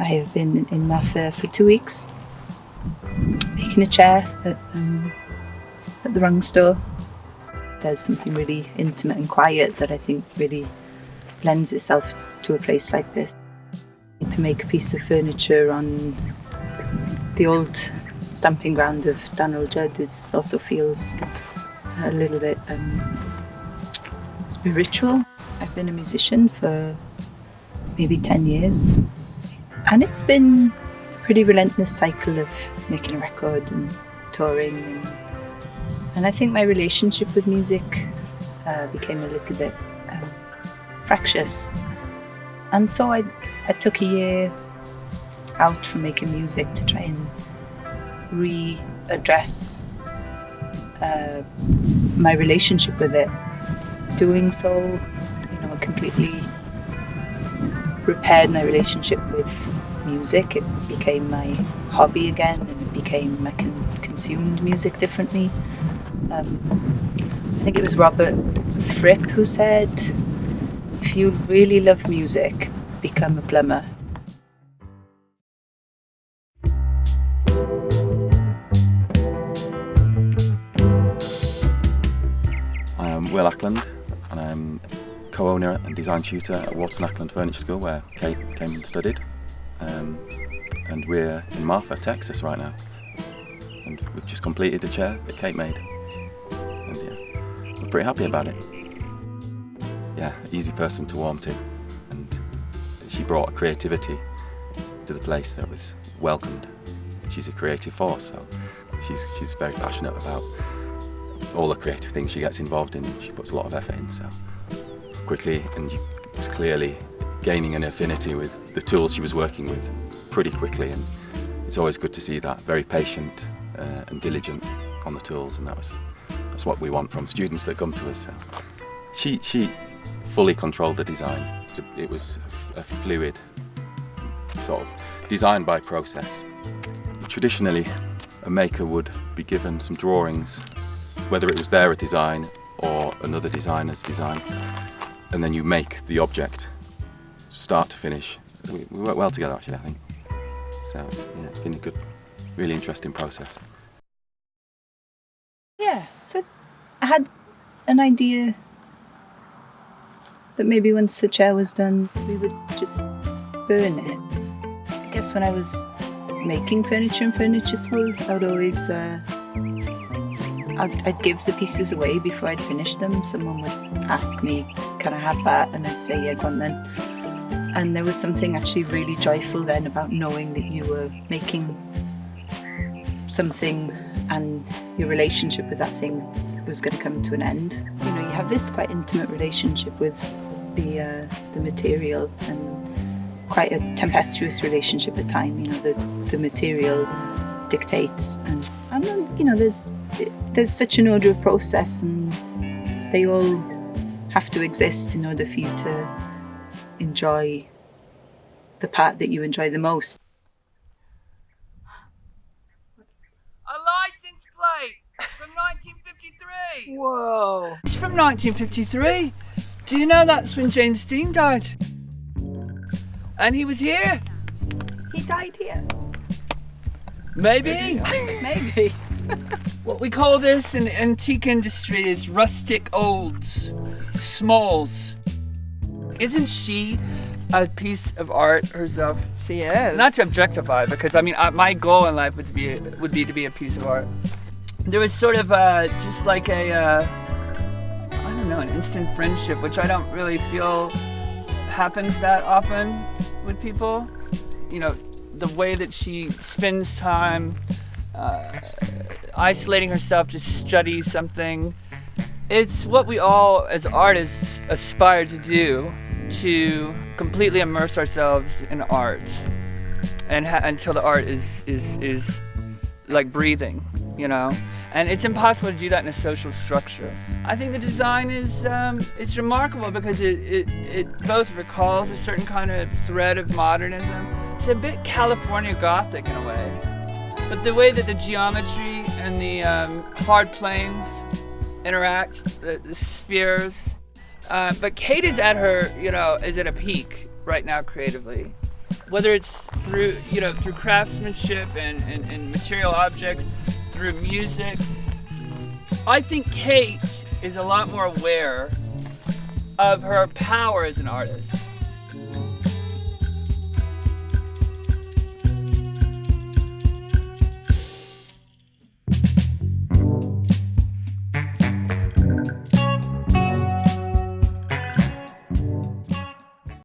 I have been in Marfa for 2 weeks, making a chair at the rung store. There's something really intimate and quiet that I think really lends itself to a place like this. To make a piece of furniture on the old stamping ground of Daniel Judd also feels a little bit spiritual. I've been a musician for maybe 10 years, and it's been a pretty relentless cycle of making a record and touring, and I think my relationship with music became a little bit fractious, and so I took a year out from making music to try and readdress my relationship with it. Doing so, completely repaired my relationship with music. It became my hobby again, and it became I consumed music differently. I think it was Robert Fripp who said, if you really love music, become a plumber. I am Will Acland, and I'm co-owner and design tutor at Acland Furniture School, where Cate came and studied. And we're in Marfa, Texas right now. And we've just completed a chair that Cate made. And yeah, we're pretty happy about it. Yeah, easy person to warm to. And she brought a creativity to the place that was welcomed. She's a creative force, so she's very passionate about all the creative things she gets involved in. She puts a lot of effort in, so quickly, and she was clearly gaining an affinity with the tools she was working with pretty quickly, and it's always good to see that. Very patient and diligent on the tools, and that's what we want from students that come to us. So she fully controlled the design. It was a fluid sort of design by process. Traditionally, a maker would be given some drawings, whether it was their design or another designer's design, and then you make the object start to finish. We work well together, actually, I think. So it's been a good, really interesting process. Yeah, so I had an idea that maybe once the chair was done, we would just burn it. I guess when I was making furniture in furniture school, I would always I'd give the pieces away before I'd finish them. Someone would ask me, can I have that? And I'd say, yeah, go on then. And there was something actually really joyful then about knowing that you were making something and your relationship with that thing was going to come to an end. You have this quite intimate relationship with the material, and quite a tempestuous relationship at times. The material dictates, and then there's such an order of process, and they all have to exist in order for you to enjoy the part that you enjoy the most. A license plate from 1953. Whoa! It's from 1953. Do you know that's when James Dean died? And he was here. He died here. Maybe. Maybe. What we call this in the antique industry is rustic olds, smalls. Isn't she a piece of art herself? She is. Not to objectify, because my goal in life would be to be a piece of art. There was sort of just like an instant friendship, which I don't really feel happens that often with people. The way that she spends time isolating herself to study something. It's what we all as artists aspire to do, to completely immerse ourselves in art, and until the art is like breathing, and it's impossible to do that in a social structure. I think the design is it's remarkable because it both recalls a certain kind of thread of modernism. It's a bit California Gothic in a way, but the way that the geometry and the hard planes interact, the spheres. But Cate is at her, is at a peak right now creatively. whether it's through through craftsmanship and material objects, through music. I think Cate is a lot more aware of her power as an artist.